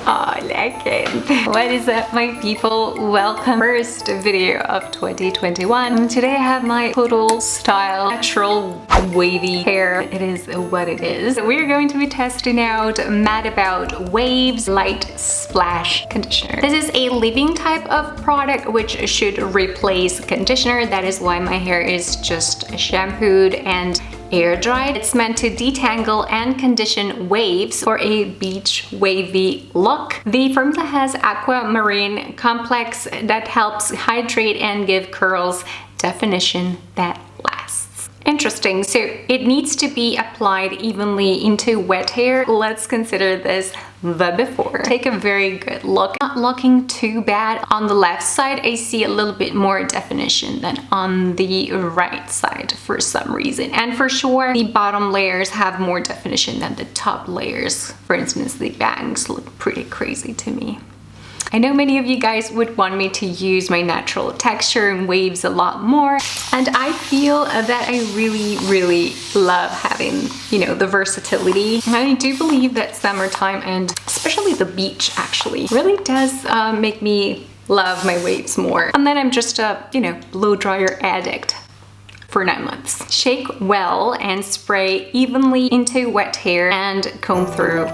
I like it. What is up, my people? Welcome. First video of 2021. Today I have my total style, natural wavy hair. It is what it is. We're going to be testing out Mad About Waves Light Splash Conditioner. This is a leave-in type of product which should replace conditioner. That is why my hair is just shampooed and air dried. It's meant to detangle and condition waves for a beach wavy look. The formula has Aquamarine Complex that helps hydrate and give curls definition that lasts. Interesting, so it needs to be applied evenly into wet hair. Let's consider this the before. Take a very good look. Not looking too bad. On the left side, I see a little bit more definition than on the right side for some reason. And for sure, the bottom layers have more definition than the top layers. For instance, the bangs look pretty crazy to me. I know many of you guys would want me to use my natural texture and waves a lot more, and I feel that I really love having, you know, the versatility. And I do believe that summertime and especially the beach actually really does make me love my waves more. And then I'm just a, you know, blow dryer addict for 9 months. Shake well and spray evenly into wet hair and comb through.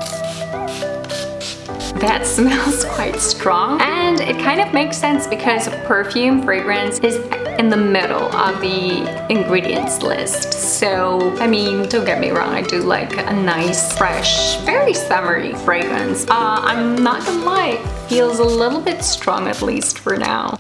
That smells quite strong, and it kind of makes sense because perfume fragrance is in the middle of the ingredients list. So, I mean, don't get me wrong, I do like a nice, fresh, very summery fragrance. I'm not gonna lie, it feels a little bit strong, at least for now.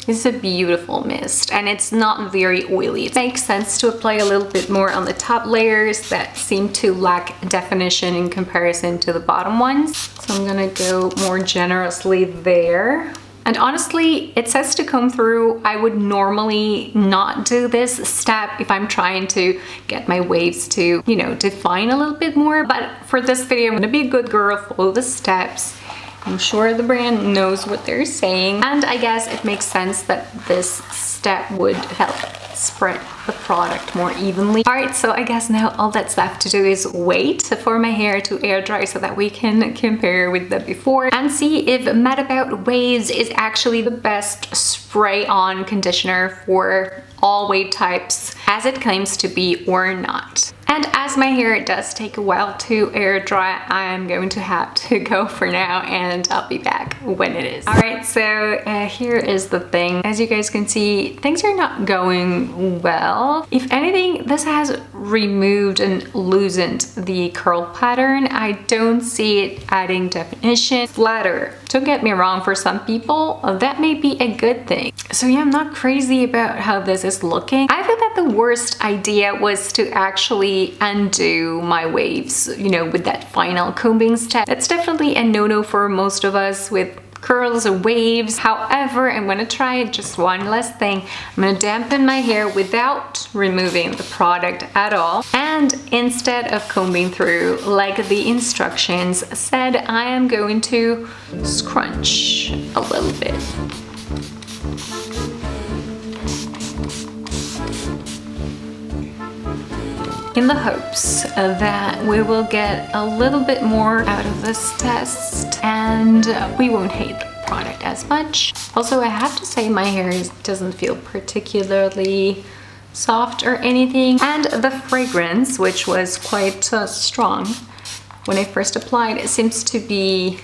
This is a beautiful mist, and it's not very oily. It makes sense to apply a little bit more on the top layers that seem to lack definition in comparison to the bottom ones. So I'm gonna go more generously there. And honestly, it says to comb through. I would normally not do this step if I'm trying to get my waves to, you know, define a little bit more. But for this video, I'm gonna be a good girl, follow the steps. I'm sure the brand knows what they're saying, and I guess it makes sense that this step would help spread the product more evenly. All right, so I guess now all that's left to do is wait for my hair to air dry so that we can compare with the before and see if Mad About Waves is actually the best spray-on conditioner for all wave types as it claims to be or not. And as my hair does take a while to air dry, I'm going to have to go for now, and I'll be back when it is. All right, so here is the thing. As you guys can see, things are not going well. If anything, this has removed and loosened the curl pattern. I don't see it adding definition. Flatter. Don't get me wrong, for some people, that may be a good thing. So yeah, I'm not crazy about how this is looking. I feel that the worst idea was to actually undo my waves, you know, with that final combing step. That's definitely a no-no for most of us with curls or waves. However, I'm gonna try just one last thing. I'm gonna dampen my hair without removing the product at all. And instead of combing through like the instructions said, I am going to scrunch a little bit. In the hopes that we will get a little bit more out of this test and we won't hate the product as much. Also, I have to say my hair doesn't feel particularly soft or anything, and the fragrance, which was quite strong when I first applied, it seems to be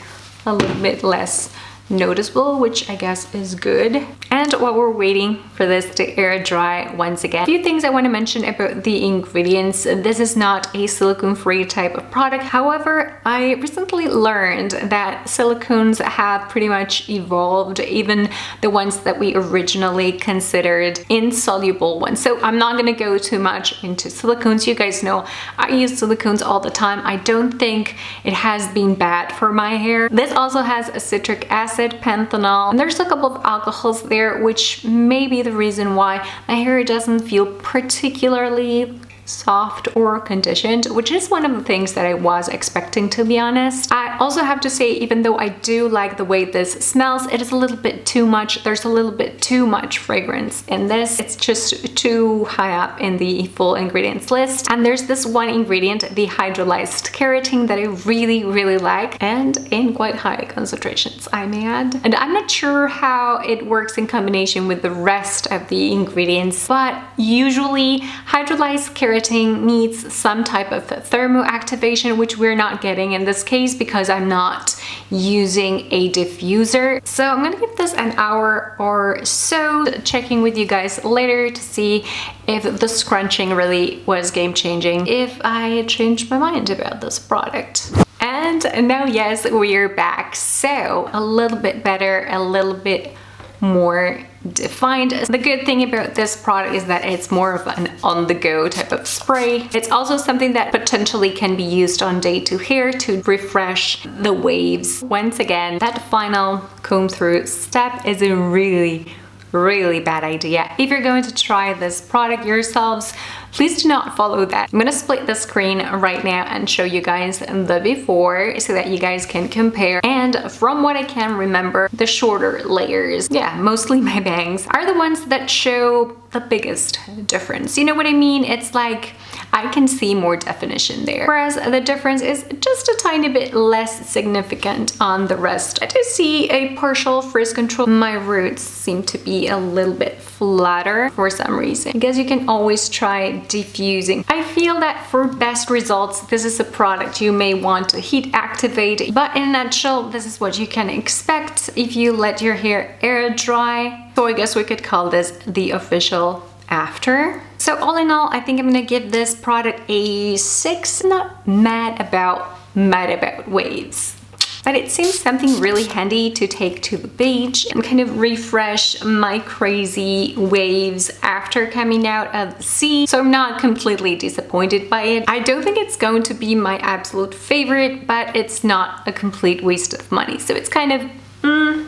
a little bit less noticeable, which I guess is good. And while we're waiting for this to air dry once again, a few things I want to mention about the ingredients. This is not a silicone-free type of product. However, I recently learned that silicones have pretty much evolved, even the ones that we originally considered insoluble ones. So I'm not going to go too much into silicones. You guys know I use silicones all the time. I don't think it has been bad for my hair. This also has a citric acid, panthenol, and there's a couple of alcohols there, which may be the reason why my hair doesn't feel particularly soft or conditioned, which is one of the things that I was expecting, to be honest. also have to say, even though I do like the way this smells, it is a little bit too much. There's a little bit too much fragrance in this. It's just too high up in the full ingredients list. And there's this one ingredient, the hydrolyzed keratin, that I really, really like, and in quite high concentrations, I may add. And I'm not sure how it works in combination with the rest of the ingredients, but usually hydrolyzed keratin needs some type of thermoactivation, which we're not getting in this case because I'm not using a diffuser. So I'm gonna give this an hour or so, checking with you guys later to see if the scrunching really was game-changing, if I changed my mind about this product. And now, yes, we're back. So a little bit better, a little bit more defined. The good thing about this product is that it's more of an on-the-go type of spray. It's also something that potentially can be used on day to hair to refresh the waves. Once again, that final comb through step is a really bad idea. If you're going to try this product yourselves, please do not follow that. I'm gonna split the screen right now and show you guys the before so that you guys can compare. And from what I can remember, the shorter layers, yeah, mostly my bangs, are the ones that show the biggest difference. You know what I mean? It's like I can see more definition there, whereas the difference is just a tiny bit less significant on the rest. I do see a partial frizz control. My roots seem to be a little bit flatter for some reason. I guess you can always try diffusing. I feel that for best results, this is a product you may want to heat activate, but in a nutshell, this is what you can expect if you let your hair air dry. So I guess we could call this the official after. So all in all, I think I'm gonna give this product a 6. Not mad about waves, but it seems something really handy to take to the beach and kind of refresh my crazy waves after coming out of the sea. So I'm not completely disappointed by it. I don't think it's going to be my absolute favorite, but it's not a complete waste of money. So it's kind of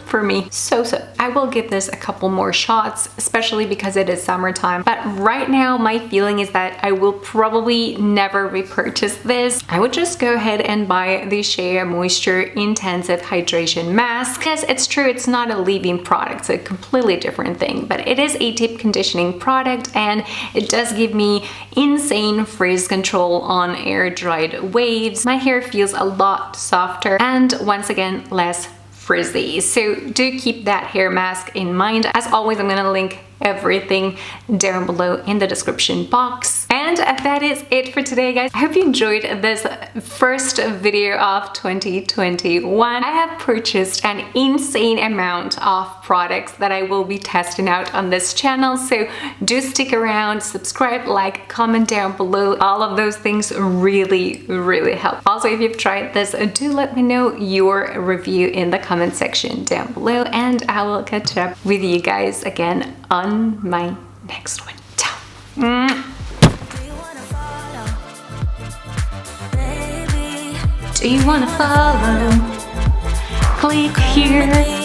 for me. So I will give this a couple more shots, especially because it is summertime. But right now, my feeling is that I will probably never repurchase this. I would just go ahead and buy the Shea Moisture Intensive Hydration Mask. Yes, it's true, it's not a leave-in product, it's a completely different thing, but it is a deep conditioning product and it does give me insane frizz control on air-dried waves. My hair feels a lot softer and once again, less frizzy. So do keep that hair mask in mind. As always, I'm gonna link everything down below in the description box. And that is it for today, guys. I hope you enjoyed this first video of 2021. I have purchased an insane amount of products that I will be testing out on this channel, so do stick around, subscribe, like, comment down below. All of those things really help. Also, if you've tried this, do let me know your review in the comment section down below, and I will catch up with you guys again on my next one. Ciao. Do you wanna follow? Click here.